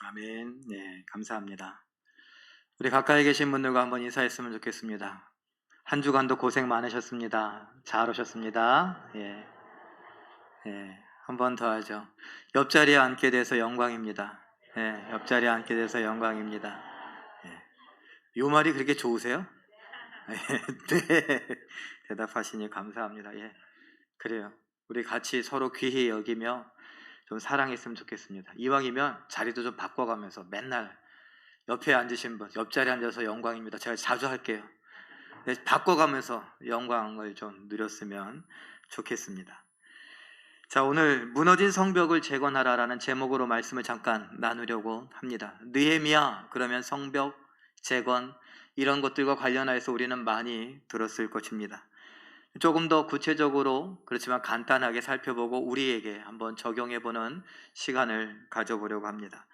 아멘. 네, 감사합니다. 우리 가까이 계신 분들과 한번 인사했으면 좋겠습니다. 한 주간도 고생 많으셨습니다. 잘 오셨습니다. 예, 예, 한 번 더 하죠. 옆자리에 앉게 돼서 영광입니다. 예, 옆자리에 앉게 돼서 영광입니다. 예, 요 말이 그렇게 좋으세요? 예, 네, 대답하시니 감사합니다. 예, 그래요. 우리 같이 서로 귀히 여기며 좀 사랑했으면 좋겠습니다. 이왕이면 자리도 좀 바꿔가면서 맨날 옆에 앉으신 분, 옆자리에 앉아서 영광입니다. 제가 자주 할게요. 네, 바꿔가면서 영광을 좀 누렸으면 좋겠습니다. 자, 오늘 무너진 성벽을 재건하라라는 제목으로 말씀을 잠깐 나누려고 합니다. 느헤미야 그러면 성벽, 재건 이런 것들과 관련해서 우리는 많이 들었을 것입니다. 조금 더 구체적으로 그렇지만 간단하게 살펴보고 우리에게 한번 적용해보는 시간을 가져보려고 합니다.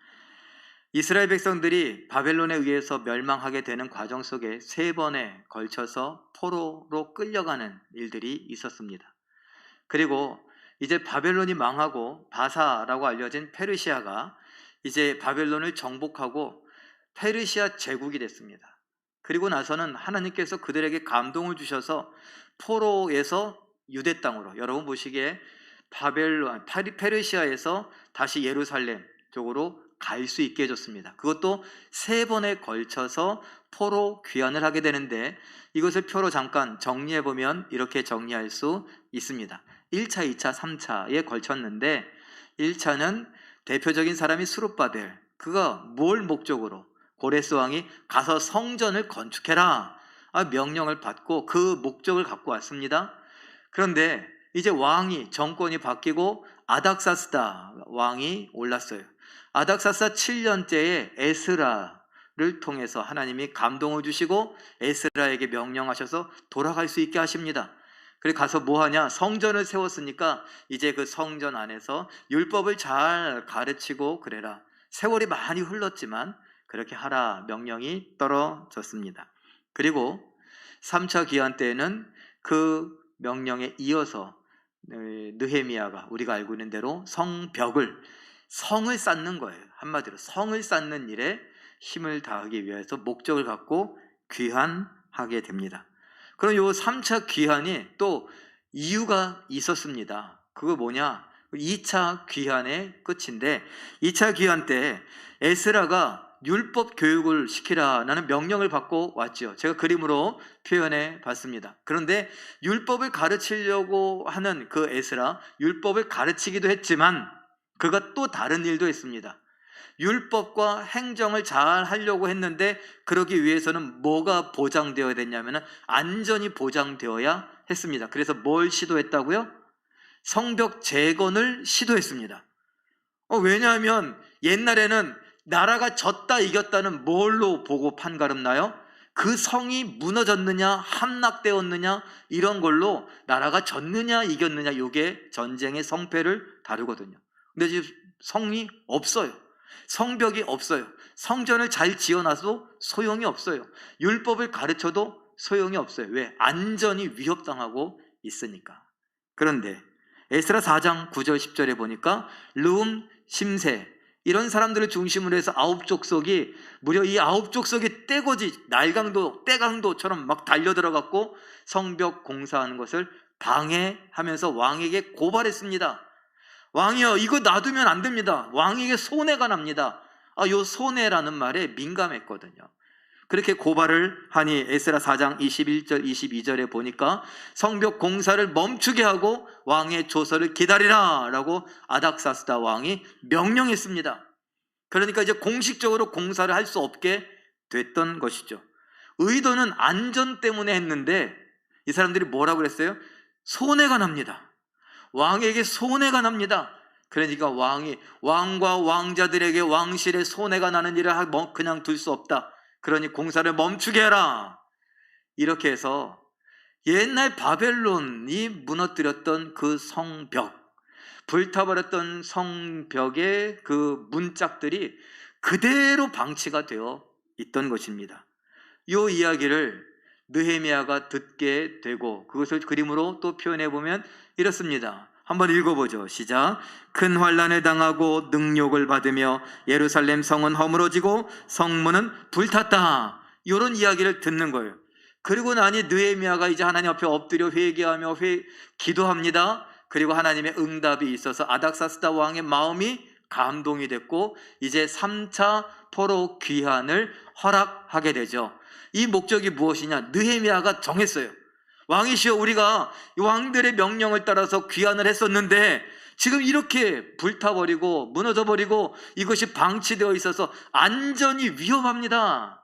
이스라엘 백성들이 바벨론에 의해서 멸망하게 되는 과정 속에 3번에 걸쳐서 포로로 끌려가는 일들이 있었습니다. 그리고 이제 바벨론이 망하고 바사라고 알려진 페르시아가 이제 바벨론을 정복하고 페르시아 제국이 됐습니다. 그리고 나서는 하나님께서 그들에게 감동을 주셔서 포로에서 유대 땅으로, 여러분 보시기에 페르시아에서 다시 예루살렘 쪽으로 갈 수 있게 해줬습니다. 그것도 3번에 걸쳐서 포로 귀환을 하게 되는데, 이것을 표로 잠깐 정리해보면 이렇게 정리할 수 있습니다. 1차, 2차, 3차에 걸쳤는데 1차는 대표적인 사람이 스룹바벨, 그가 뭘 목적으로? 고레스 왕이 가서 성전을 건축해라 명령을 받고 그 목적을 갖고 왔습니다. 그런데 이제 정권이 바뀌고 아닥사스다 왕이 올랐어요. 아닥사스다 7년째에 에스라를 통해서 하나님이 감동을 주시고 에스라에게 명령하셔서 돌아갈 수 있게 하십니다. 그래 가서 뭐하냐? 성전을 세웠으니까 이제 그 성전 안에서 율법을 잘 가르치고 그래라. 세월이 많이 흘렀지만 그렇게 하라 명령이 떨어졌습니다. 그리고 3차 기한 때에는 그 명령에 이어서 느헤미야가 우리가 알고 있는 대로 성을 쌓는 거예요. 한마디로 성을 쌓는 일에 힘을 다하기 위해서 목적을 갖고 귀환하게 됩니다. 그럼 요 3차 귀환이 또 이유가 있었습니다. 그거 뭐냐? 2차 귀환의 끝인데 2차 귀환 때 에스라가 율법 교육을 시키라라는 명령을 받고 왔죠. 제가 그림으로 표현해 봤습니다. 그런데 율법을 가르치려고 하는 그 에스라, 율법을 가르치기도 했지만 그가 또 다른 일도 했습니다. 율법과 행정을 잘 하려고 했는데 그러기 위해서는 뭐가 보장되어야 됐냐면 안전이 보장되어야 했습니다. 그래서 뭘 시도했다고요? 성벽 재건을 시도했습니다. 왜냐하면 옛날에는 나라가 졌다 이겼다는 뭘로 보고 판가름나요? 그 성이 무너졌느냐 함락되었느냐 이런 걸로 나라가 졌느냐 이겼느냐, 이게 전쟁의 성패를 다루거든요. 근데 지금 성이 없어요. 성벽이 없어요. 성전을 잘 지어놔도 소용이 없어요. 율법을 가르쳐도 소용이 없어요. 왜? 안전이 위협당하고 있으니까. 그런데 에스라 4장 9절 10절에 보니까 르움, 심세 이런 사람들을 중심으로 해서 9족속이 무려 이 9족속이 떼강도처럼 막 달려들어갔고 성벽 공사하는 것을 방해하면서 왕에게 고발했습니다. 왕이여, 이거 놔두면 안 됩니다. 왕에게 손해가 납니다. 요 손해라는 말에 민감했거든요. 그렇게 고발을 하니 에스라 4장 21절 22절에 보니까 성벽 공사를 멈추게 하고 왕의 조서를 기다리라 라고 아닥사스다 왕이 명령했습니다. 그러니까 이제 공식적으로 공사를 할 수 없게 됐던 것이죠. 의도는 안전 때문에 했는데 이 사람들이 뭐라고 그랬어요? 손해가 납니다. 왕에게 손해가 납니다. 그러니까 왕과 왕자들에게 왕실에 손해가 나는 일을 그냥 둘 수 없다. 그러니 공사를 멈추게 해라. 이렇게 해서 옛날 바벨론이 무너뜨렸던 그 성벽, 불타버렸던 성벽의 그 문짝들이 그대로 방치가 되어 있던 것입니다. 이 이야기를 느헤미야가 듣게 되고 그것을 그림으로 또 표현해 보면 이렇습니다. 한번 읽어보죠. 시작. 큰 환난을 당하고 능욕을 받으며 예루살렘 성은 허물어지고 성문은 불탔다. 이런 이야기를 듣는 거예요. 그리고 나니 느헤미야가 이제 하나님 앞에 엎드려 회개하며 기도합니다. 그리고 하나님의 응답이 있어서 아닥사스다 왕의 마음이 감동이 됐고 이제 3차 포로 귀환을 허락하게 되죠. 이 목적이 무엇이냐? 느헤미야가 정했어요. 왕이시여, 우리가 왕들의 명령을 따라서 귀환을 했었는데 지금 이렇게 불타버리고 무너져버리고 이것이 방치되어 있어서 안전이 위험합니다.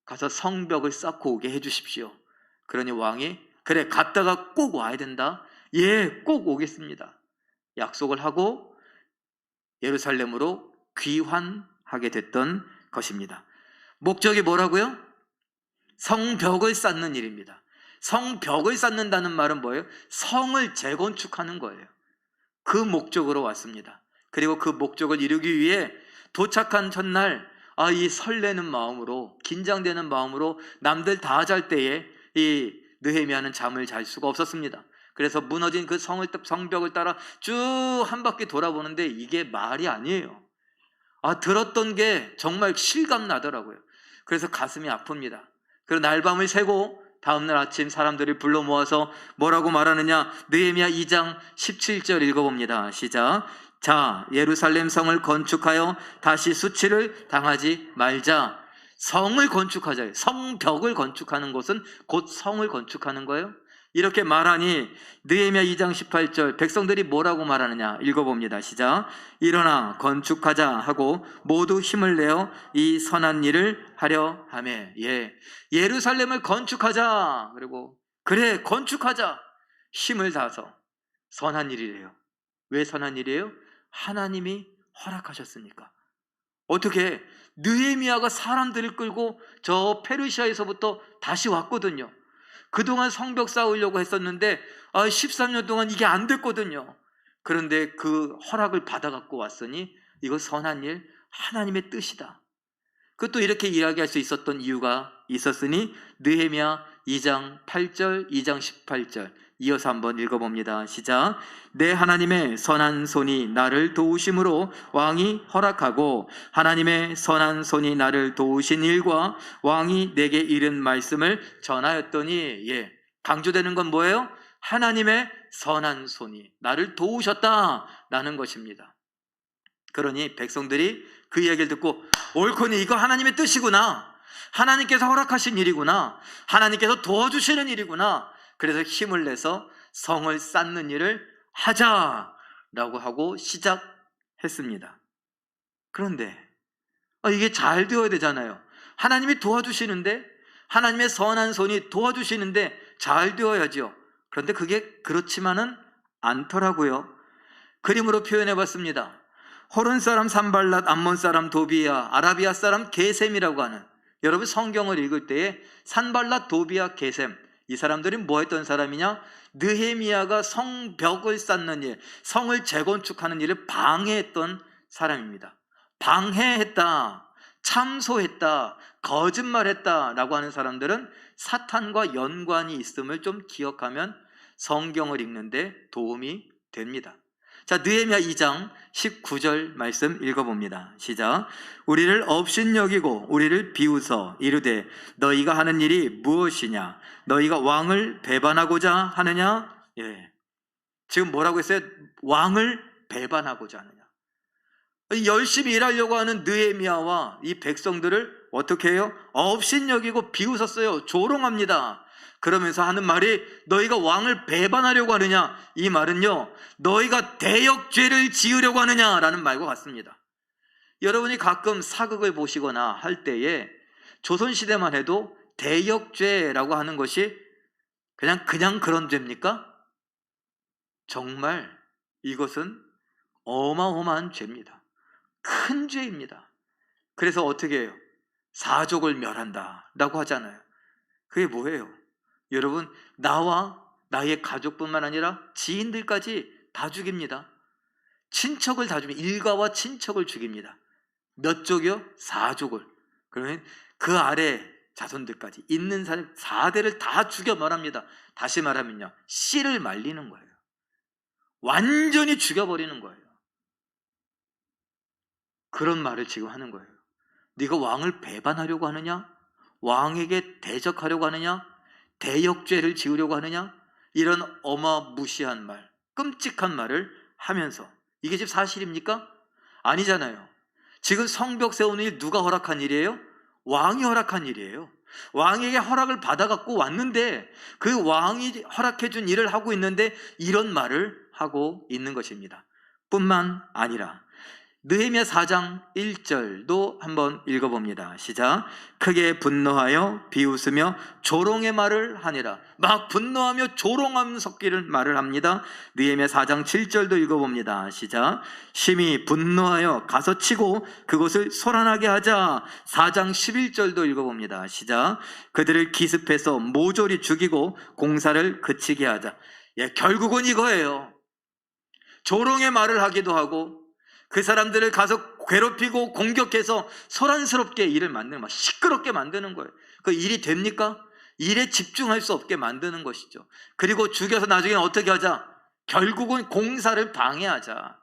가서 성벽을 쌓고 오게 해주십시오. 그러니 왕이 그래, 갔다가 꼭 와야 된다. 예, 꼭 오겠습니다. 약속을 하고 예루살렘으로 귀환하게 됐던 것입니다. 목적이 뭐라고요? 성벽을 쌓는 일입니다. 성벽을 쌓는다는 말은 뭐예요? 성을 재건축하는 거예요. 그 목적으로 왔습니다. 그리고 그 목적을 이루기 위해 도착한 첫날 이 설레는 마음으로, 긴장되는 마음으로 남들 다 잘 때에 이 느헤미야는 잠을 잘 수가 없었습니다. 그래서 무너진 그 성벽을 따라 쭉 한 바퀴 돌아보는데 이게 말이 아니에요. 들었던 게 정말 실감 나더라고요. 그래서 가슴이 아픕니다. 그리고 날밤을 새고 다음날 아침 사람들을 불러 모아서 뭐라고 말하느냐? 느헤미야 2장 17절 읽어봅니다. 시작. 자, 예루살렘 성을 건축하여 다시 수치를 당하지 말자. 성을 건축하자. 성벽을 건축하는 것은 곧 성을 건축하는 거예요. 이렇게 말하니 느헤미야 2장 18절 백성들이 뭐라고 말하느냐 읽어봅니다. 시작. 일어나 건축하자 하고 모두 힘을 내어 이 선한 일을 하려 하매. 예루살렘을 건축하자. 그리고 그래, 건축하자. 힘을 다해서. 선한 일이래요. 왜 선한 일이에요? 하나님이 허락하셨으니까. 어떻게? 느헤미야가 사람들을 끌고 저 페르시아에서부터 다시 왔거든요. 그동안 성벽 쌓으려고 했었는데 13년 동안 이게 안 됐거든요. 그런데 그 허락을 받아갖고 왔으니 이거 선한 일, 하나님의 뜻이다. 그것도 이렇게 이야기할 수 있었던 이유가 있었으니 느헤미야 2장 8절, 2장 18절 이어서 한번 읽어봅니다. 시작. 내 하나님의 선한 손이 나를 도우심으로 왕이 허락하고 하나님의 선한 손이 나를 도우신 일과 왕이 내게 이른 말씀을 전하였더니. 강조되는 건 뭐예요? 하나님의 선한 손이 나를 도우셨다라는 것입니다. 그러니 백성들이 그 이야기를 듣고 옳거니 이거 하나님의 뜻이구나. 하나님께서 허락하신 일이구나. 하나님께서 도와주시는 일이구나. 그래서 힘을 내서 성을 쌓는 일을 하자라고 하고 시작했습니다. 그런데 이게 잘 되어야 되잖아요. 하나님이 도와주시는데, 하나님의 선한 손이 도와주시는데 잘 되어야죠. 그런데 그게 그렇지만은 않더라고요. 그림으로 표현해 봤습니다. 호른 사람 산발랏, 암몬 사람 도비야, 아라비아 사람 게셈이라고 하는, 여러분 성경을 읽을 때에 산발랏, 도비야, 게셈, 이 사람들이 뭐 했던 사람이냐? 느헤미야가 성벽을 쌓는 일, 성을 재건축하는 일을 방해했던 사람입니다. 방해했다, 참소했다, 거짓말했다 라고 하는 사람들은 사탄과 연관이 있음을 좀 기억하면 성경을 읽는데 도움이 됩니다. 자, 느헤미야 2장 19절 말씀 읽어봅니다. 시작. 우리를 업신여기고 우리를 비웃어 이르되 너희가 하는 일이 무엇이냐? 너희가 왕을 배반하고자 하느냐? 지금 뭐라고 했어요? 왕을 배반하고자 하느냐? 열심히 일하려고 하는 느헤미야와 이 백성들을 어떻게 해요? 업신여기고 비웃었어요. 조롱합니다. 그러면서 하는 말이 너희가 왕을 배반하려고 하느냐? 이 말은요, 너희가 대역죄를 지으려고 하느냐라는 말과 같습니다. 여러분이 가끔 사극을 보시거나 할 때에 조선시대만 해도 대역죄라고 하는 것이 그냥 그런 죄입니까? 정말 이것은 어마어마한 죄입니다. 큰 죄입니다. 그래서 어떻게 해요? 사족을 멸한다 라고 하잖아요. 그게 뭐예요? 여러분, 나와 나의 가족뿐만 아니라 지인들까지 다 죽입니다. 친척을 다 죽입니다. 일가와 친척을 죽입니다. 몇 족이요? 4족을. 그러면 그 아래 자손들까지 있는 사람 4대를 다 죽여 말합니다. 다시 말하면요, 씨를 말리는 거예요. 완전히 죽여버리는 거예요. 그런 말을 지금 하는 거예요. 네가 왕을 배반하려고 하느냐? 왕에게 대적하려고 하느냐? 대역죄를 지으려고 하느냐? 이런 어마무시한 말, 끔찍한 말을 하면서, 이게 지금 사실입니까? 아니잖아요. 지금 성벽 세우는 일 누가 허락한 일이에요? 왕이 허락한 일이에요. 왕에게 허락을 받아갖고 왔는데 그 왕이 허락해준 일을 하고 있는데 이런 말을 하고 있는 것입니다. 뿐만 아니라 느헤미야 4장 1절도 한번 읽어봅니다. 시작. 크게 분노하여 비웃으며 조롱의 말을 하니라. 막 분노하며 조롱함 섞이는 말을 합니다. 느헤미야 4장 7절도 읽어봅니다. 시작. 심히 분노하여 가서 치고 그곳을 소란하게 하자. 4장 11절도 읽어봅니다. 시작. 그들을 기습해서 모조리 죽이고 공사를 그치게 하자. 예, 결국은 이거예요. 조롱의 말을 하기도 하고 그 사람들을 가서 괴롭히고 공격해서 소란스럽게 일을 만드는, 막 시끄럽게 만드는 거예요. 그 일이 됩니까? 일에 집중할 수 없게 만드는 것이죠. 그리고 죽여서 나중에 어떻게 하자? 결국은 공사를 방해하자.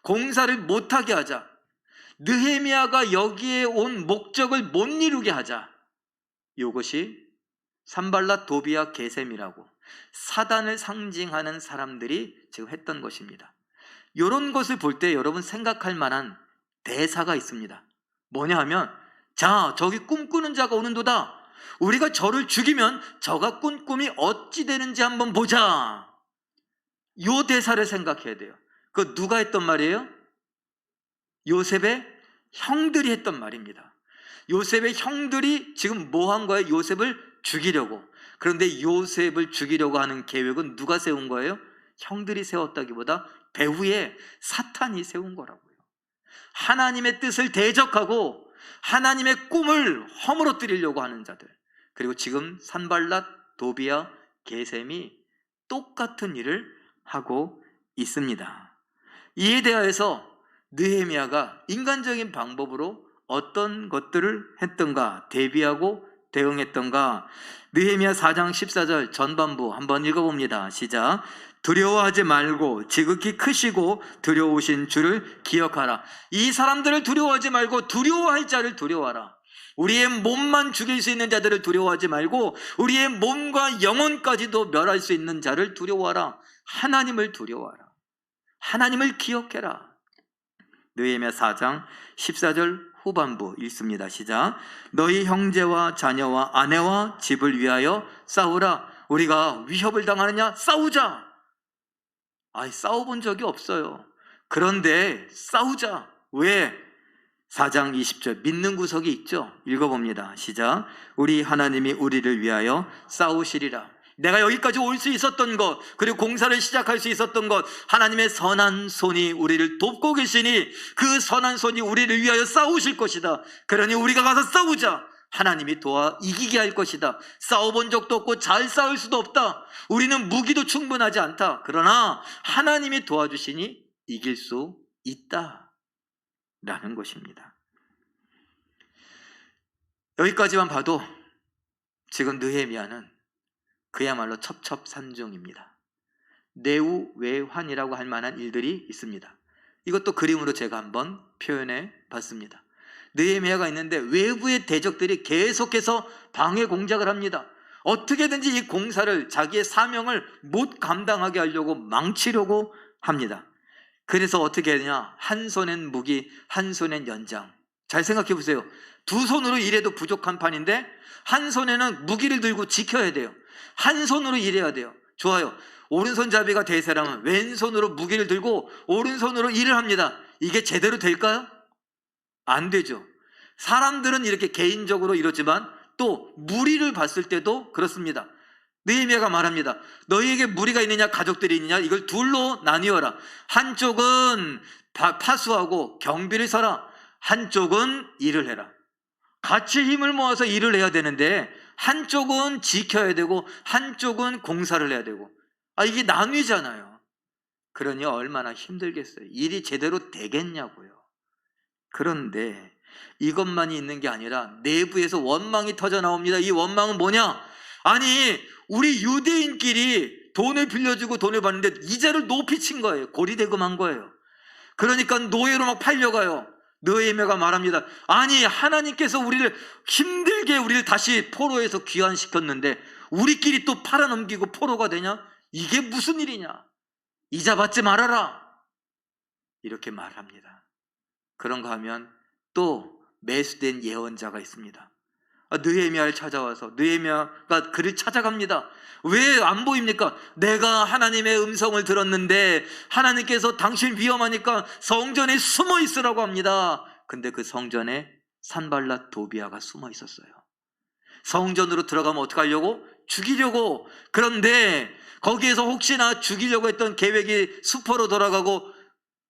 공사를 못하게 하자. 느헤미야가 여기에 온 목적을 못 이루게 하자. 이것이 산발랏, 도비야, 게셈이라고 사단을 상징하는 사람들이 지금 했던 것입니다. 이런 것을 볼 때 여러분 생각할 만한 대사가 있습니다. 뭐냐 하면, 자, 저기 꿈꾸는 자가 오는도다. 우리가 저를 죽이면 저가 꾼 꿈이 어찌 되는지 한번 보자. 이 대사를 생각해야 돼요. 그거 누가 했던 말이에요? 요셉의 형들이 했던 말입니다. 요셉의 형들이 지금 뭐 한 거예요? 요셉을 죽이려고. 그런데 요셉을 죽이려고 하는 계획은 누가 세운 거예요? 형들이 세웠다기보다 배후에 사탄이 세운 거라고요. 하나님의 뜻을 대적하고 하나님의 꿈을 허물어뜨리려고 하는 자들. 그리고 지금 산발랏, 도비야, 게셈이 똑같은 일을 하고 있습니다. 이에 대하여서 느헤미야가 인간적인 방법으로 어떤 것들을 했던가, 대비하고 대응했던가. 느헤미야 4장 14절 전반부 한번 읽어봅니다. 시작. 두려워하지 말고 지극히 크시고 두려우신 주를 기억하라. 이 사람들을 두려워하지 말고 두려워할 자를 두려워하라. 우리의 몸만 죽일 수 있는 자들을 두려워하지 말고 우리의 몸과 영혼까지도 멸할 수 있는 자를 두려워하라. 하나님을 두려워하라. 하나님을 기억해라. 느헤미야 4장 14절 후반부 읽습니다. 시작. 너희 형제와 자녀와 아내와 집을 위하여 싸우라. 우리가 위협을 당하느냐? 싸우자. 싸워본 적이 없어요. 그런데 싸우자. 왜? 4장 20절 믿는 구석이 있죠. 읽어봅니다. 시작. 우리 하나님이 우리를 위하여 싸우시리라. 내가 여기까지 올 수 있었던 것, 그리고 공사를 시작할 수 있었던 것, 하나님의 선한 손이 우리를 돕고 계시니 그 선한 손이 우리를 위하여 싸우실 것이다. 그러니 우리가 가서 싸우자. 하나님이 도와 이기게 할 것이다. 싸워본 적도 없고 잘 싸울 수도 없다. 우리는 무기도 충분하지 않다. 그러나 하나님이 도와주시니 이길 수 있다 라는 것입니다. 여기까지만 봐도 지금 느헤미야는 그야말로 첩첩산중입니다. 내우외환이라고 할 만한 일들이 있습니다. 이것도 그림으로 제가 한번 표현해 봤습니다. 느헤미야가 있는데 외부의 대적들이 계속해서 방해 공작을 합니다. 어떻게든지 이 공사를, 자기의 사명을 못 감당하게 하려고 망치려고 합니다. 그래서 어떻게 하느냐? 한 손엔 무기, 한 손엔 연장. 잘 생각해 보세요. 두 손으로 일해도 부족한 판인데 한 손에는 무기를 들고 지켜야 돼요. 한 손으로 일해야 돼요. 좋아요. 오른손잡이가 될 사람은 왼손으로 무기를 들고 오른손으로 일을 합니다. 이게 제대로 될까요? 안 되죠. 사람들은 이렇게 개인적으로 이러지만 또 무리를 봤을 때도 그렇습니다. 느헤미야가 말합니다. 너희에게 무리가 있느냐 가족들이 있느냐 이걸 둘로 나뉘어라. 한쪽은 파수하고 경비를 서라. 한쪽은 일을 해라. 같이 힘을 모아서 일을 해야 되는데 한쪽은 지켜야 되고 한쪽은 공사를 해야 되고 이게 나뉘잖아요. 그러니 얼마나 힘들겠어요. 일이 제대로 되겠냐고요. 그런데 이것만이 있는 게 아니라 내부에서 원망이 터져 나옵니다. 이 원망은 뭐냐? 아니 우리 유대인끼리 돈을 빌려주고 돈을 받는데 이자를 높이 친 거예요. 고리대금한 거예요. 그러니까 노예로 막 팔려가요. 느헤미야가 말합니다. 아니, 하나님께서 우리를 힘들게 우리를 다시 포로에서 귀환시켰는데 우리끼리 또 팔아넘기고 포로가 되냐? 이게 무슨 일이냐? 이자 받지 말아라, 이렇게 말합니다. 그런가 하면 또 매수된 예언자가 있습니다. 느헤미야를 찾아와서 느헤미야가 그를 찾아갑니다. 왜 안 보입니까? 내가 하나님의 음성을 들었는데 하나님께서 당신 위험하니까 성전에 숨어 있으라고 합니다. 근데 그 성전에 산발랏 도비아가 숨어 있었어요. 성전으로 들어가면 어떻게 하려고? 죽이려고. 그런데 거기에서 혹시나 죽이려고 했던 계획이 수포로 돌아가고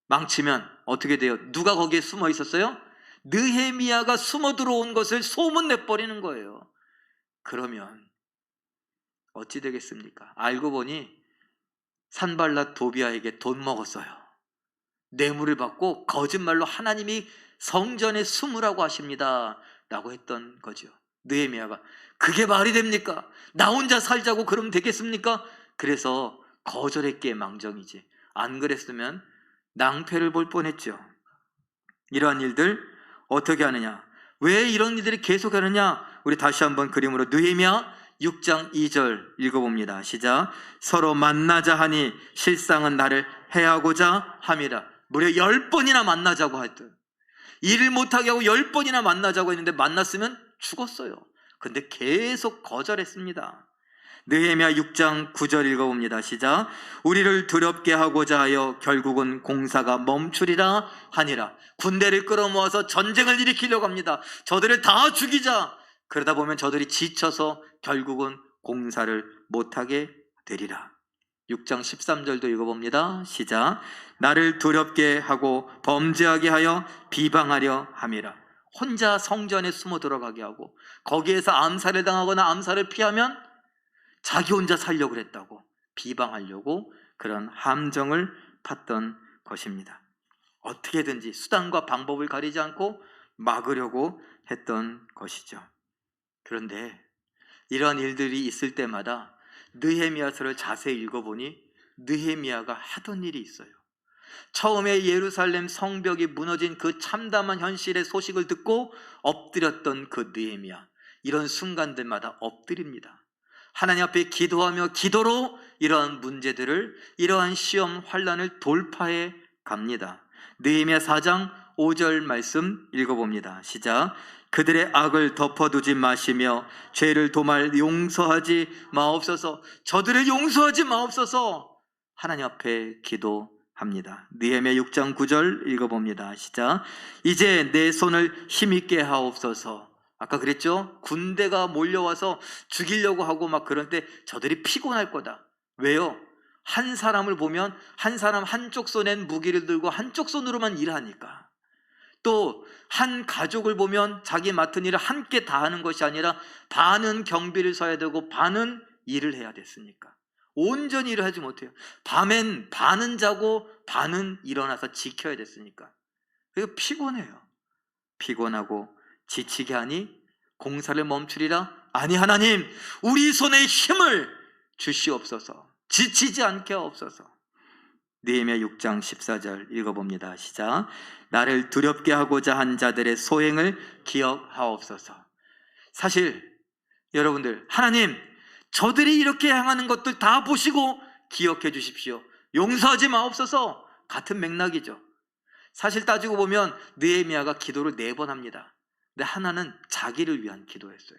망치면 어떻게 돼요? 누가 거기에 숨어 있었어요? 느헤미야가 숨어 들어온 것을 소문 내버리는 거예요. 그러면 어찌 되겠습니까? 알고 보니 산발랏 도비아에게 돈 먹었어요. 뇌물을 받고 거짓말로 하나님이 성전에 숨으라고 하십니다 라고 했던 거죠. 느헤미야가 그게 말이 됩니까? 나 혼자 살자고 그러면 되겠습니까? 그래서 거절했기에 망정이지, 안 그랬으면 낭패를 볼 뻔했죠. 이러한 일들 어떻게 하느냐? 왜 이런 일들이 계속하느냐? 우리 다시 한번 그림으로 느헤미야 6장 2절 읽어봅니다. 시작. 서로 만나자 하니 실상은 나를 해하고자 함이라. 무려 10번이나 만나자고 했던, 일을 못하게 하고 10번이나 만나자고 했는데 만났으면 죽었어요. 근데 계속 거절했습니다. 느헤미야 6장 9절 읽어봅니다. 시작. 우리를 두렵게 하고자 하여 결국은 공사가 멈추리라 하니라. 군대를 끌어모아서 전쟁을 일으키려고 합니다. 저들을 다 죽이자. 그러다 보면 저들이 지쳐서 결국은 공사를 못하게 되리라. 6장 13절도 읽어봅니다. 시작. 나를 두렵게 하고 범죄하게 하여 비방하려 함이라. 혼자 성전에 숨어 들어가게 하고 거기에서 암살을 당하거나 암살을 피하면 자기 혼자 살려고 그랬다고 비방하려고 그런 함정을 팠던 것입니다. 어떻게든지 수단과 방법을 가리지 않고 막으려고 했던 것이죠. 그런데 이런 일들이 있을 때마다 느헤미야서를 자세히 읽어보니 느헤미야가 하던 일이 있어요. 처음에 예루살렘 성벽이 무너진 그 참담한 현실의 소식을 듣고 엎드렸던 그 느헤미야, 이런 순간들마다 엎드립니다. 하나님 앞에 기도하며 기도로 이러한 문제들을, 이러한 시험 환난을 돌파해 갑니다. 느헤미야 4장 5절 말씀 읽어봅니다. 시작. 그들의 악을 덮어두지 마시며 죄를 도말 용서하지 마옵소서. 저들을 용서하지 마옵소서. 하나님 앞에 기도합니다. 느헤미야 6장 9절 읽어봅니다. 시작. 이제 내 손을 힘있게 하옵소서. 아까 그랬죠? 군대가 몰려와서 죽이려고 하고 막 그럴 때 저들이 피곤할 거다. 왜요? 한 사람을 보면 한 사람 한쪽 손엔 무기를 들고 한쪽 손으로만 일하니까. 또 한 가족을 보면 자기 맡은 일을 함께 다 하는 것이 아니라 반은 경비를 서야 되고 반은 일을 해야 됐으니까 온전히 일을 하지 못해요. 밤엔 반은 자고 반은 일어나서 지켜야 됐으니까. 그래서 피곤해요. 피곤하고 지치게 하니 공사를 멈추리라. 아니 하나님, 우리 손에 힘을 주시옵소서. 지치지 않게 하옵소서. 느헤미야 6장 14절 읽어봅니다. 시작. 나를 두렵게 하고자 한 자들의 소행을 기억하옵소서. 사실 여러분들, 하나님, 저들이 이렇게 행하는 것들 다 보시고 기억해 주십시오. 용서하지 마옵소서. 같은 맥락이죠. 사실 따지고 보면 느헤미야가 기도를 4번 합니다. 근데 하나는 자기를 위한 기도였어요.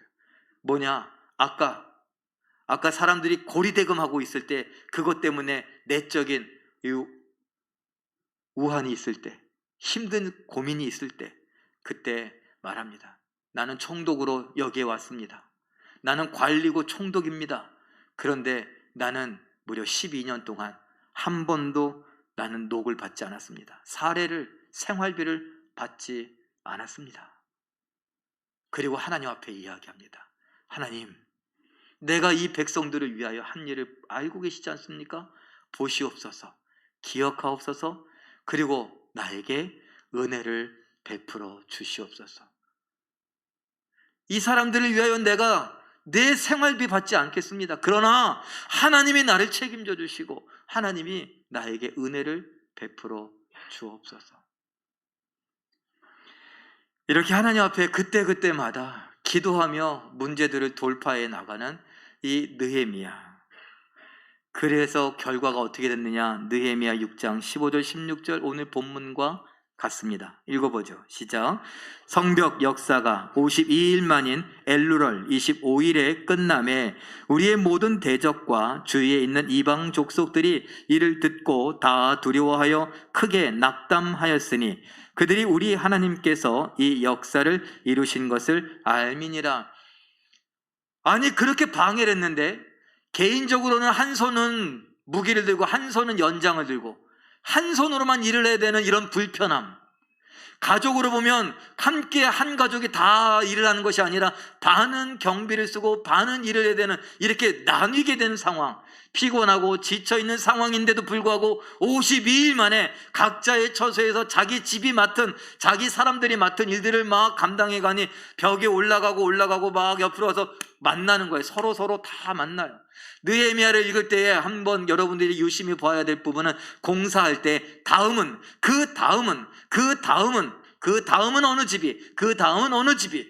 뭐냐? 아까 사람들이 고리대금하고 있을 때, 그것 때문에 내적인 우환이 있을 때, 힘든 고민이 있을 때, 그때 말합니다. 나는 총독으로 여기에 왔습니다. 나는 관리고 총독입니다. 그런데 나는 무려 12년 동안 한 번도 나는 녹을 받지 않았습니다. 사례를, 생활비를 받지 않았습니다. 그리고 하나님 앞에 이야기합니다. 하나님, 내가 이 백성들을 위하여 한 일을 알고 계시지 않습니까? 보시옵소서, 기억하옵소서, 그리고 나에게 은혜를 베풀어 주시옵소서. 이 사람들을 위하여 내가 내 생활비 받지 않겠습니다. 그러나 하나님이 나를 책임져 주시고 하나님이 나에게 은혜를 베풀어 주옵소서. 이렇게 하나님 앞에 그때그때마다 기도하며 문제들을 돌파해 나가는 이 느헤미야. 그래서 결과가 어떻게 됐느냐? 느헤미야 6장 15절 16절 오늘 본문과 같습니다. 읽어보죠. 시작. 성벽 역사가 52일 만인 엘루럴 25일에 끝남에 우리의 모든 대적과 주위에 있는 이방 족속들이 이를 듣고 다 두려워하여 크게 낙담하였으니 그들이 우리 하나님께서 이 역사를 이루신 것을 알미니라. 아니, 그렇게 방해를 했는데 개인적으로는 한 손은 무기를 들고 한 손은 연장을 들고 한 손으로만 일을 해야 되는 이런 불편함, 가족으로 보면 함께 한 가족이 다 일을 하는 것이 아니라 반은 경비를 쓰고 반은 일을 해야 되는, 이렇게 나뉘게 되는 상황, 피곤하고 지쳐있는 상황인데도 불구하고 52일 만에 각자의 처소에서 자기 집이 맡은, 자기 사람들이 맡은 일들을 막 감당해 가니 벽에 올라가고 막 옆으로 와서 만나는 거예요. 서로 다 만나요. 느헤미야를 읽을 때에 한번 여러분들이 유심히 봐야 될 부분은, 공사할 때 다음은 어느 집이, 그 다음은 어느 집이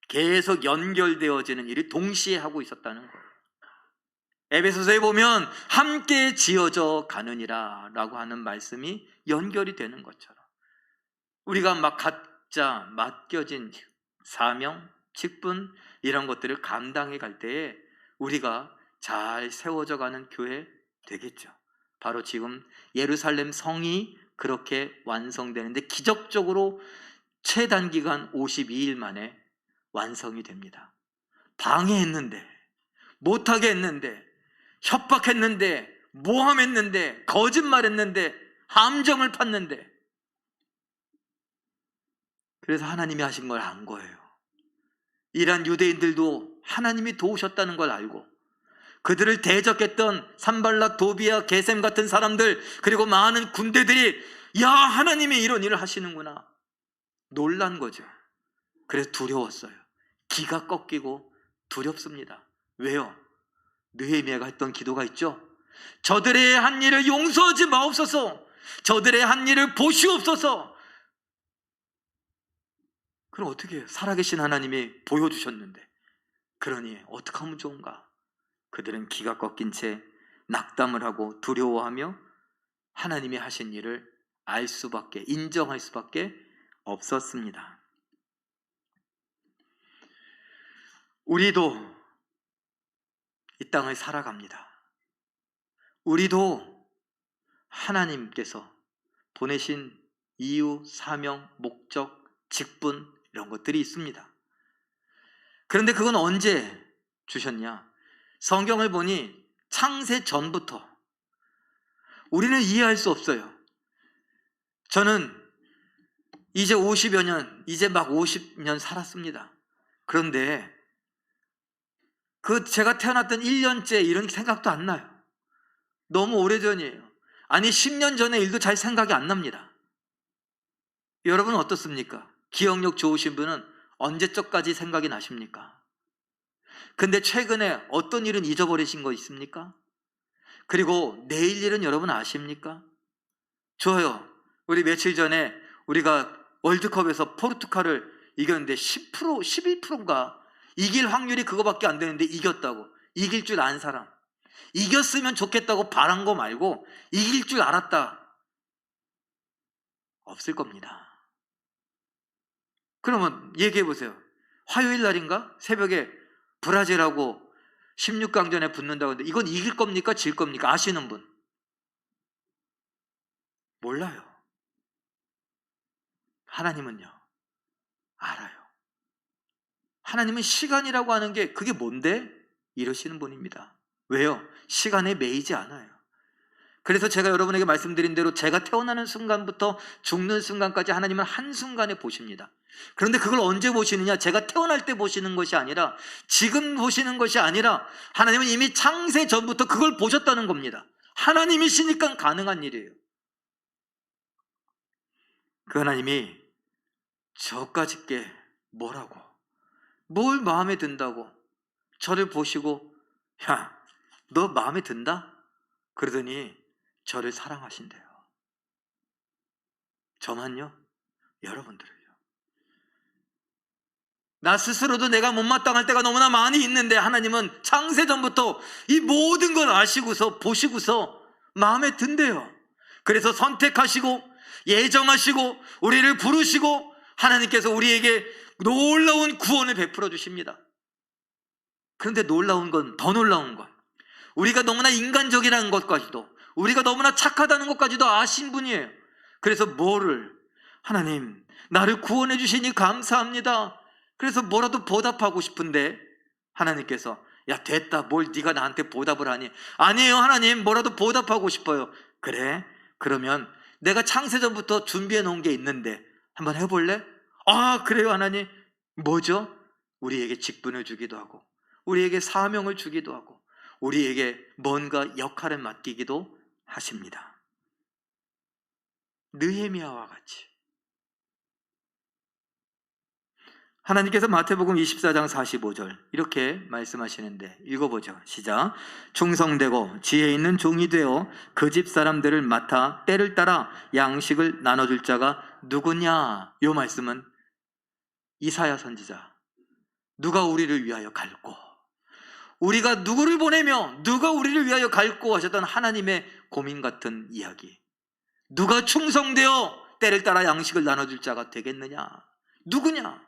계속 연결되어지는 일이 동시에 하고 있었다는 거예요. 에베소서에 보면 함께 지어져 가느니라 라고 하는 말씀이 연결이 되는 것처럼, 우리가 막 각자 맡겨진 사명, 직분 이런 것들을 감당해 갈 때에 우리가 잘 세워져 가는 교회 되겠죠. 바로 지금 예루살렘 성이 그렇게 완성되는데 기적적으로 최단기간 52일 만에 완성이 됩니다. 방해했는데, 못하게 했는데, 협박했는데, 모함했는데, 거짓말했는데, 함정을 팠는데, 그래서 하나님이 하신 걸 안 거예요. 이란 유대인들도 하나님이 도우셨다는 걸 알고, 그들을 대적했던 산발락, 도비야, 게셈 같은 사람들, 그리고 많은 군대들이 야, 하나님이 이런 일을 하시는구나 놀란 거죠. 그래서 두려웠어요. 기가 꺾이고 두렵습니다. 왜요? 느헤미야가 했던 기도가 있죠. 저들의 한 일을 용서하지 마옵소서. 저들의 한 일을 보시옵소서. 그럼 어떻게 해요? 살아계신 하나님이 보여주셨는데. 그러니 어떻게 하면 좋은가? 그들은 기가 꺾인 채 낙담을 하고 두려워하며 하나님이 하신 일을 알 수밖에, 인정할 수밖에 없었습니다. 우리도 이 땅을 살아갑니다. 우리도 하나님께서 보내신 이유, 사명, 목적, 직분 이런 것들이 있습니다. 그런데 그건 언제 주셨냐? 성경을 보니 창세 전부터. 우리는 이해할 수 없어요. 저는 이제 50여 년, 이제 막 50년 살았습니다. 그런데 제가 태어났던 1년째 이런 생각도 안 나요. 너무 오래전이에요. 아니 10년 전의 일도 잘 생각이 안 납니다. 여러분 어떻습니까? 기억력 좋으신 분은 언제적까지 생각이 나십니까? 근데 최근에 어떤 일은 잊어버리신 거 있습니까? 그리고 내일 일은 여러분 아십니까? 좋아요. 우리 며칠 전에 우리가 월드컵에서 포르투갈을 이겼는데 10%, 11%인가 이길 확률이 그거밖에 안 되는데 이겼다고. 이길 줄 아는 사람, 이겼으면 좋겠다고 바란 거 말고 이길 줄 알았다, 없을 겁니다. 그러면 얘기해 보세요. 화요일 날인가 새벽에 브라질하고 16강전에 붙는다고 하는데 이건 이길 겁니까 질 겁니까? 아시는 분? 몰라요. 하나님은요 알아요. 하나님은 시간이라고 하는 게 그게 뭔데? 이러시는 분입니다. 왜요? 시간에 매이지 않아요. 그래서 제가 여러분에게 말씀드린 대로 제가 태어나는 순간부터 죽는 순간까지 하나님은 한순간에 보십니다. 그런데 그걸 언제 보시느냐? 제가 태어날 때 보시는 것이 아니라, 지금 보시는 것이 아니라 하나님은 이미 창세 전부터 그걸 보셨다는 겁니다. 하나님이시니까 가능한 일이에요. 그 하나님이 저까짓 게 뭐라고, 뭘 마음에 든다고 저를 보시고 야, 너 마음에 든다? 그러더니 저를 사랑하신대요. 저만요? 여러분들을요. 나 스스로도 내가 못마땅할 때가 너무나 많이 있는데 하나님은 창세전부터 이 모든 걸 아시고서 보시고서 마음에 든대요. 그래서 선택하시고 예정하시고 우리를 부르시고 하나님께서 우리에게 놀라운 구원을 베풀어 주십니다. 그런데 놀라운 건, 더 놀라운 건 우리가 너무나 인간적이라는 것까지도, 우리가 너무나 착하다는 것까지도 아신 분이에요. 그래서 하나님 나를 구원해 주시니 감사합니다. 그래서 뭐라도 보답하고 싶은데 하나님께서 야 됐다, 뭘 네가 나한테 보답을 하니. 아니에요 하나님, 뭐라도 보답하고 싶어요. 그래? 그러면 내가 창세전부터 준비해 놓은 게 있는데 한번 해볼래? 아 그래요 하나님. 뭐죠? 우리에게 직분을 주기도 하고 우리에게 사명을 주기도 하고 우리에게 뭔가 역할을 맡기기도 하십니다. 느헤미야와 같이 하나님께서 마태복음 24장 45절 이렇게 말씀하시는데 읽어보죠. 시작. 충성되고 지혜 있는 종이 되어 그 집 사람들을 맡아 때를 따라 양식을 나눠줄 자가 누구냐? 이 말씀은 이사야 선지자, 누가 우리를 위하여 갈고, 우리가 누구를 보내며 누가 우리를 위하여 갈고 하셨던 하나님의 고민 같은 이야기. 누가 충성되어 때를 따라 양식을 나눠줄 자가 되겠느냐? 누구냐?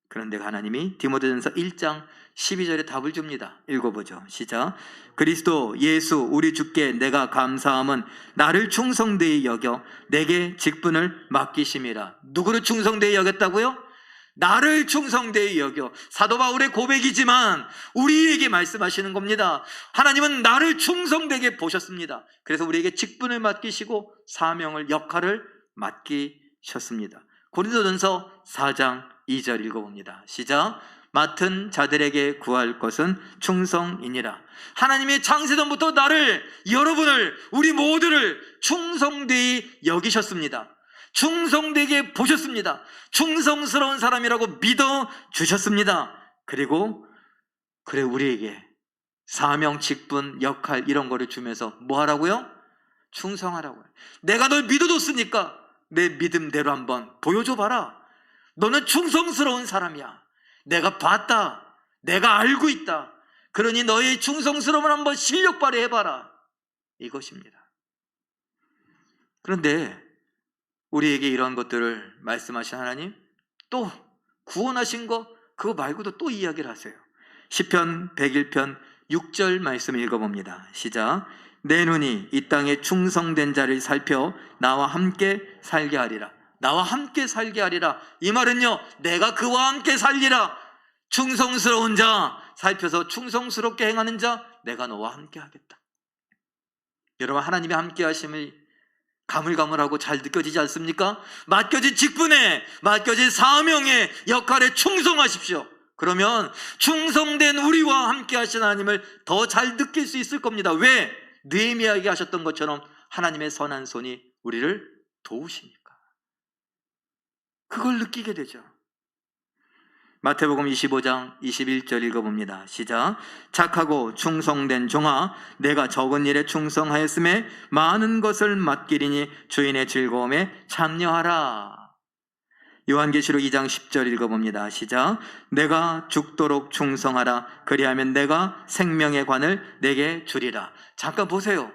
그런데 하나님이 디모데전서 1장 12절에 답을 줍니다. 읽어보죠. 시작. 그리스도 예수 우리 주께 내가 감사함은 나를 충성되이 여겨 내게 직분을 맡기심이라. 누구를 충성되이 여겼다고요? 나를 충성되이 여겨. 사도 바울의 고백이지만 우리에게 말씀하시는 겁니다. 하나님은 나를 충성되게 보셨습니다. 그래서 우리에게 직분을 맡기시고 사명을, 역할을 맡기셨습니다. 고린도전서 4장 2절 읽어봅니다. 시작. 맡은 자들에게 구할 것은 충성이니라. 하나님의 창세전부터 나를, 여러분을, 우리 모두를 충성되이 여기셨습니다. 충성되게 보셨습니다. 충성스러운 사람이라고 믿어주셨습니다. 그리고 우리에게 사명, 직분, 역할 이런 거를 주면서 뭐 하라고요? 충성하라고요. 내가 널 믿어줬으니까 내 믿음대로 한번 보여줘 봐라. 너는 충성스러운 사람이야. 내가 봤다. 내가 알고 있다. 그러니 너의 충성스러움을 한번 실력 발휘해봐라. 이것입니다. 그런데 우리에게 이런 것들을 말씀하신 하나님, 또 구원하신 거 그거 말고도 또 이야기를 하세요. 시편 101편 6절 말씀 읽어봅니다. 시작. 내 눈이 이 땅에 충성된 자를 살펴 나와 함께 살게 하리라. 나와 함께 살게 하리라. 이 말은요, 내가 그와 함께 살리라. 충성스러운 자 살펴서 충성스럽게 행하는 자 내가 너와 함께 하겠다. 여러분, 하나님의 함께 하심을 가물가물하고 잘 느껴지지 않습니까? 맡겨진 직분에, 맡겨진 사명에, 역할에 충성하십시오. 그러면 충성된 우리와 함께 하신 하나님을 더 잘 느낄 수 있을 겁니다. 왜? 느헤미야에게 하셨던 것처럼 하나님의 선한 손이 우리를 도우시니까. 그걸 느끼게 되죠. 마태복음 25장 21절 읽어봅니다. 시작. 착하고 충성된 종아, 내가 적은 일에 충성하였음에 많은 것을 맡기리니 주인의 즐거움에 참여하라. 요한계시록 2장 10절 읽어봅니다. 시작. 내가 죽도록 충성하라. 그리하면 내가 생명의 관을 내게 주리라. 잠깐 보세요.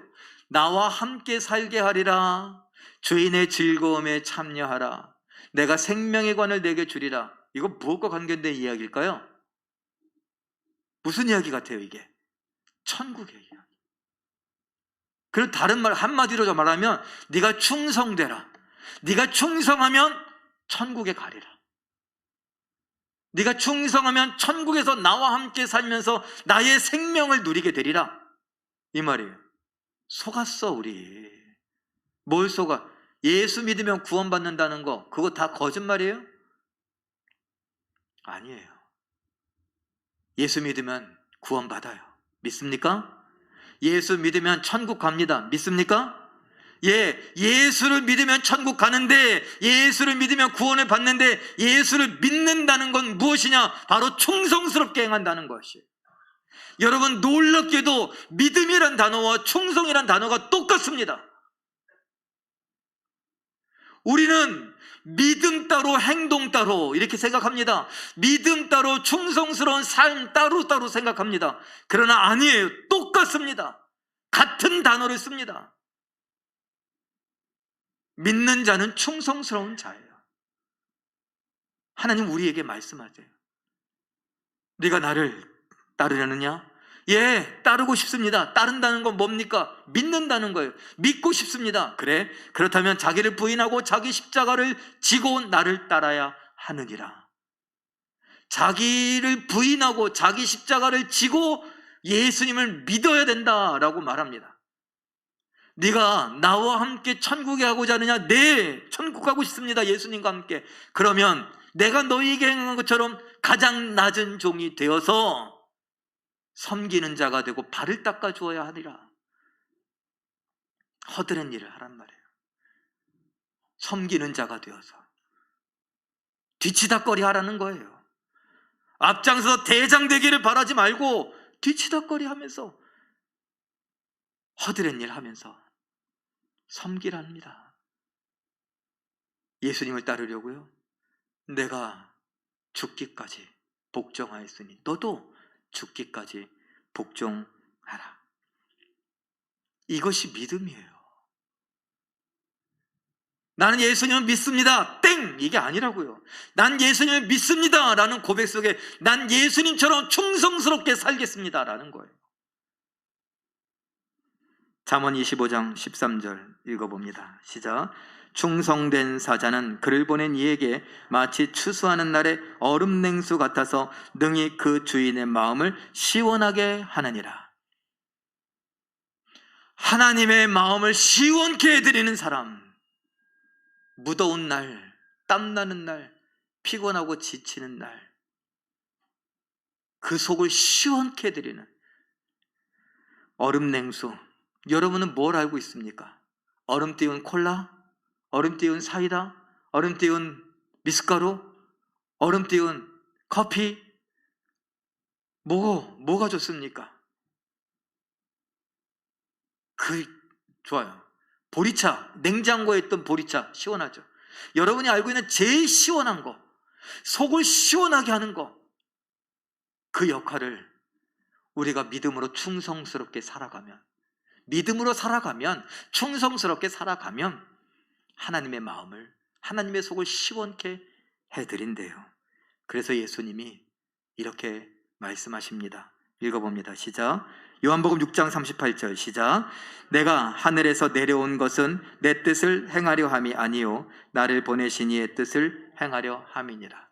나와 함께 살게 하리라. 주인의 즐거움에 참여하라. 내가 생명의 관을 내게 주리라. 이거 무엇과 관계된 이야기일까요? 무슨 이야기 같아요 이게? 천국의 이야기. 그리고 다른 말 한마디로 말하면 네가 충성되라. 네가 충성하면 천국에 가리라. 네가 충성하면 천국에서 나와 함께 살면서 나의 생명을 누리게 되리라. 이 말이에요. 속았어 우리. 뭘 속아? 예수 믿으면 구원받는다는 거 그거 다 거짓말이에요? 아니에요. 예수 믿으면 구원받아요. 믿습니까? 예수 믿으면 천국 갑니다. 믿습니까? 예, 예수를 믿으면 천국 가는데, 예수를 믿으면 구원을 받는데, 예수를 믿는다는 건 무엇이냐? 바로 충성스럽게 행한다는 것이에요. 여러분, 놀랍게도 믿음이란 단어와 충성이란 단어가 똑같습니다. 우리는 믿음 따로 행동 따로 이렇게 생각합니다. 믿음 따로 충성스러운 삶 따로 생각합니다. 그러나 아니에요. 똑같습니다. 같은 단어를 씁니다. 믿는 자는 충성스러운 자예요. 하나님 우리에게 말씀하세요. 네가 나를 따르려느냐? 예, 따르고 싶습니다. 따른다는 건 뭡니까? 믿는다는 거예요. 믿고 싶습니다. 그래? 그렇다면 자기를 부인하고 자기 십자가를 지고 나를 따라야 하느니라. 자기를 부인하고 자기 십자가를 지고 예수님을 믿어야 된다라고 말합니다. 네가 나와 함께 천국에 가고자 하느냐? 네, 천국 가고 싶습니다. 예수님과 함께. 그러면 내가 너희에게 행한 것처럼 가장 낮은 종이 되어서 섬기는 자가 되고 발을 닦아 주어야 하리라. 허드렛 일을 하란 말이에요. 섬기는 자가 되어서 뒤치다꺼리 하라는 거예요. 앞장서 대장 되기를 바라지 말고 뒤치다꺼리 하면서 허드렛 일 하면서 섬기랍니다. 예수님을 따르려고요? 내가 죽기까지 복종하였으니 너도 죽기까지 복종하라. 이것이 믿음이에요. 나는 예수님을 믿습니다. 땡! 이게 아니라고요. 난 예수님을 믿습니다. 라는 고백 속에 난 예수님처럼 충성스럽게 살겠습니다. 라는 거예요. 잠언 25장 13절 읽어봅니다. 시작. 충성된 사자는 그를 보낸 이에게 마치 추수하는 날의 얼음 냉수 같아서 능히 그 주인의 마음을 시원하게 하느니라. 하나님의 마음을 시원케 해드리는 사람, 무더운 날, 땀나는 날, 피곤하고 지치는 날, 그 속을 시원케 해드리는 얼음 냉수. 여러분은 뭘 알고 있습니까? 얼음 띄운 콜라? 얼음 띄운 사이다? 얼음 띄운 미숫가루? 얼음 띄운 커피? 뭐가 좋습니까? 좋아요. 보리차, 냉장고에 있던 보리차 시원하죠. 여러분이 알고 있는 제일 시원한 거, 속을 시원하게 하는 거, 그 역할을 우리가 믿음으로 충성스럽게 살아가면, 믿음으로 살아가면, 충성스럽게 살아가면 하나님의 마음을, 하나님의 속을 시원케 해드린대요. 그래서 예수님이 이렇게 말씀하십니다. 읽어봅니다. 시작. 요한복음 6장 38절 시작. 내가 하늘에서 내려온 것은 내 뜻을 행하려 함이 아니요 나를 보내신 이의 뜻을 행하려 함이니라.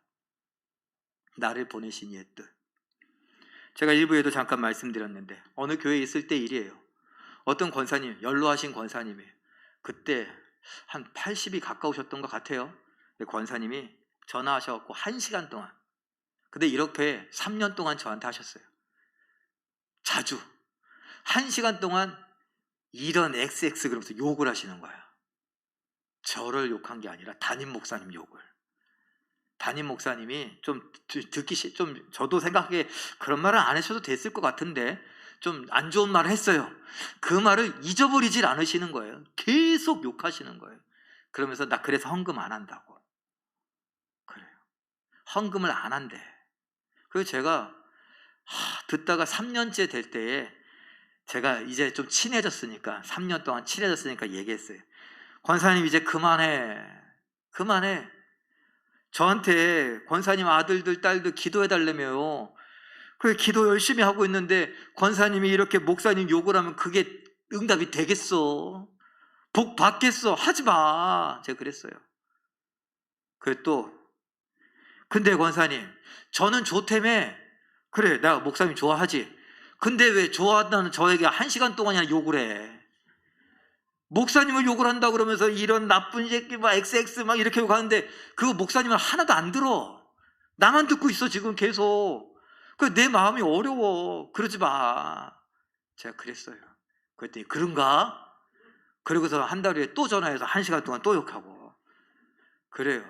나를 보내신 이의 뜻. 제가 일부에도 잠깐 말씀드렸는데 어느 교회에 있을 때 일이에요. 어떤 권사님, 연로하신 권사님이에요. 그때 한 80이 가까우셨던 것 같아요. 권사님이 전화하셔서 1시간 동안, 근데 이렇게 3년 동안 저한테 하셨어요. 자주 1시간 동안 이런 XX 그러면서 욕을 하시는 거야. 저를 욕한 게 아니라 담임 목사님 욕을. 담임 목사님이 좀 좀 저도 생각하기에 그런 말을 안 하셔도 됐을 것 같은데 좀 안 좋은 말을 했어요. 그 말을 잊어버리질 않으시는 거예요. 계속 욕하시는 거예요. 그러면서 나 그래서 헌금 안 한다고. 그래요. 헌금을 안 한대. 그래서 제가 듣다가 3년째 될 때에 제가 이제 좀 친해졌으니까, 3년 동안 친해졌으니까 얘기했어요. 권사님 이제 그만해. 저한테 권사님 아들들 딸들 기도해 달라며요. 그래, 기도 열심히 하고 있는데 권사님이 이렇게 목사님 욕을 하면 그게 응답이 되겠어? 복 받겠어? 하지 마. 제가 그랬어요. 그래 또 근데 권사님 저는 좋다며. 그래, 내가 목사님 좋아하지. 근데 왜 좋아한다는 저에게 1시간 동안이나 욕을 해? 목사님을 욕을 한다 그러면서 이런 나쁜 새끼 막 XX 막 이렇게 욕하는데 그거 목사님은 하나도 안 들어. 나만 듣고 있어 지금 계속. 내 마음이 어려워. 그러지 마. 제가 그랬어요. 그랬더니 그런가? 그러고서 한 달 후에 또 전화해서 1시간 동안 또 욕하고. 그래요.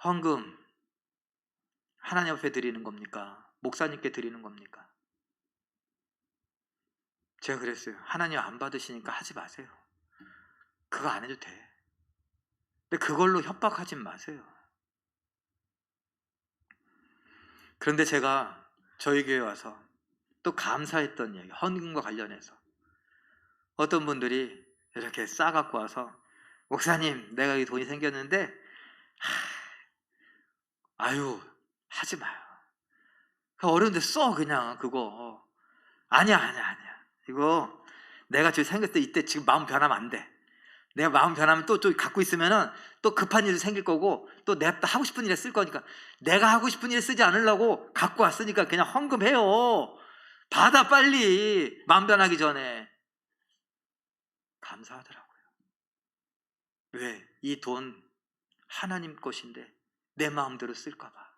헌금 하나님 앞에 드리는 겁니까? 목사님께 드리는 겁니까? 제가 그랬어요. 하나님 안 받으시니까 하지 마세요. 그거 안 해도 돼. 근데 그걸로 협박하지 마세요. 그런데 제가 저희 교회 와서 또 감사했던 얘기, 헌금과 관련해서 어떤 분들이 이렇게 싸갖고 와서, 목사님 내가 이 돈이 생겼는데 아유 하지 마요. 그 어려운데 써 그냥 그거. 아니야. 이거 내가 지금 생겼을 때 이때 지금 마음 변하면 안 돼. 내가 마음 변하면 또 갖고 있으면은 또 급한 일이 생길 거고 또 내가 또 하고 싶은 일에 쓸 거니까, 내가 하고 싶은 일에 쓰지 않으려고 갖고 왔으니까 그냥 헌금해요. 받아 빨리, 마음 변하기 전에. 감사하더라고요. 왜? 이 돈 하나님 것인데 내 마음대로 쓸까 봐.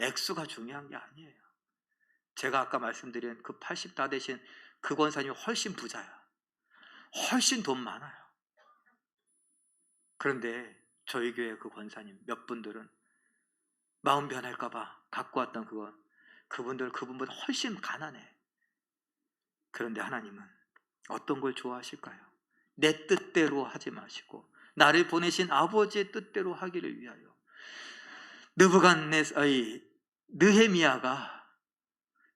액수가 중요한 게 아니에요. 제가 아까 말씀드린 그 80 다 되신 그 권사님이 훨씬 부자야. 훨씬 돈 많아요. 그런데 저희 교회 그 권사님 몇 분들은 마음 변할까 봐 갖고 왔던 그분보다 훨씬 가난해. 그런데 하나님은 어떤 걸 좋아하실까요? 내 뜻대로 하지 마시고 나를 보내신 아버지의 뜻대로 하기를 위하여. 느헤미야가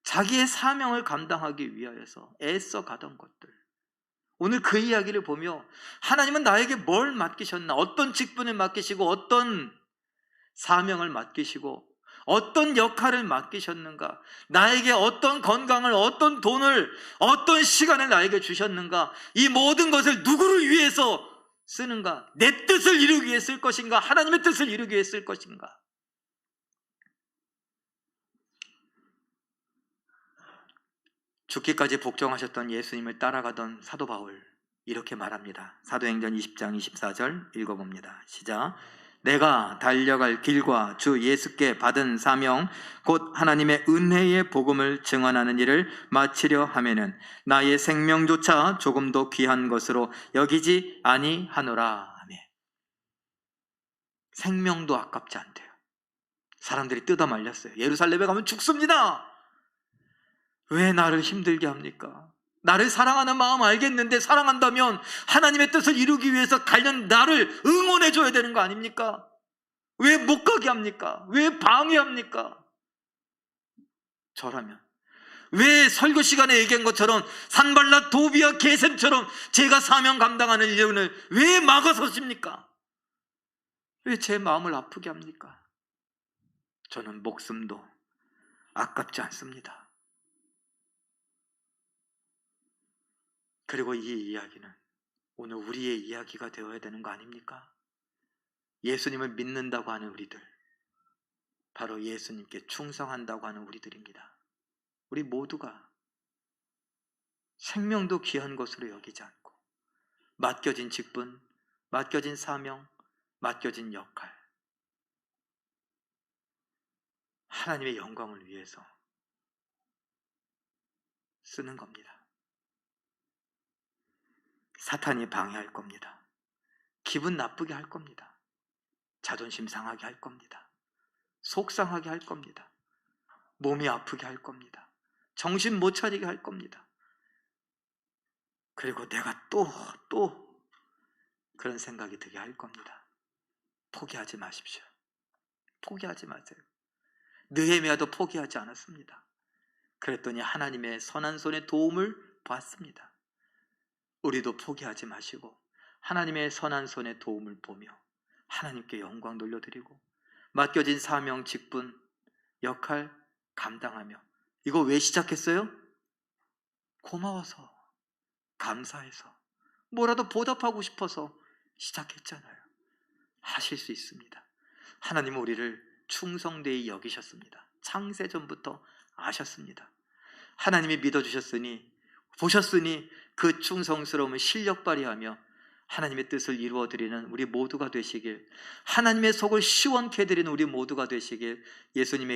자기의 사명을 감당하기 위하여서 애써 가던 것들, 오늘 그 이야기를 보며 하나님은 나에게 뭘 맡기셨나, 어떤 직분을 맡기시고 어떤 사명을 맡기시고 어떤 역할을 맡기셨는가, 나에게 어떤 건강을, 어떤 돈을, 어떤 시간을 나에게 주셨는가, 이 모든 것을 누구를 위해서 쓰는가, 내 뜻을 이루기 위해 쓸 것인가, 하나님의 뜻을 이루기 위해 쓸 것인가. 죽기까지 복종하셨던 예수님을 따라가던 사도 바울, 이렇게 말합니다. 사도행전 20장 24절 읽어봅니다. 시작. 내가 달려갈 길과 주 예수께 받은 사명 곧 하나님의 은혜의 복음을 증언하는 일을 마치려 하면은 나의 생명조차 조금도 귀한 것으로 여기지 아니하노라. 아멘. 생명도 아깝지 않대요. 사람들이 뜯어 말렸어요. 예루살렘에 가면 죽습니다. 왜 나를 힘들게 합니까? 나를 사랑하는 마음 알겠는데, 사랑한다면 하나님의 뜻을 이루기 위해서 가려는 나를 응원해 줘야 되는 거 아닙니까? 왜 못 가게 합니까? 왜 방해합니까? 저라면 왜 설교 시간에 얘기한 것처럼 산발랏 도비아 게셈처럼 제가 사명 감당하는 일을 왜 막아서십니까? 왜 제 마음을 아프게 합니까? 저는 목숨도 아깝지 않습니다. 그리고 이 이야기는 오늘 우리의 이야기가 되어야 되는 거 아닙니까? 예수님을 믿는다고 하는 우리들, 바로 예수님께 충성한다고 하는 우리들입니다. 우리 모두가 생명도 귀한 것으로 여기지 않고 맡겨진 직분, 맡겨진 사명, 맡겨진 역할, 하나님의 영광을 위해서 쓰는 겁니다. 사탄이 방해할 겁니다. 기분 나쁘게 할 겁니다. 자존심 상하게 할 겁니다. 속상하게 할 겁니다. 몸이 아프게 할 겁니다. 정신 못 차리게 할 겁니다. 그리고 내가 또 그런 생각이 들게 할 겁니다. 포기하지 마십시오. 포기하지 마세요. 느헤미야도 포기하지 않았습니다. 그랬더니 하나님의 선한 손의 도움을 받습니다. 우리도 포기하지 마시고 하나님의 선한 손의 도움을 보며 하나님께 영광 돌려드리고 맡겨진 사명, 직분, 역할 감당하며. 이거 왜 시작했어요? 고마워서, 감사해서, 뭐라도 보답하고 싶어서 시작했잖아요. 하실 수 있습니다. 하나님은 우리를 충성되이 여기셨습니다. 창세전부터 아셨습니다. 하나님이 믿어주셨으니, 보셨으니 그 충성스러움을 실력 발휘하며 하나님의 뜻을 이루어드리는 우리 모두가 되시길, 하나님의 속을 시원케 해드리는 우리 모두가 되시길 예수님의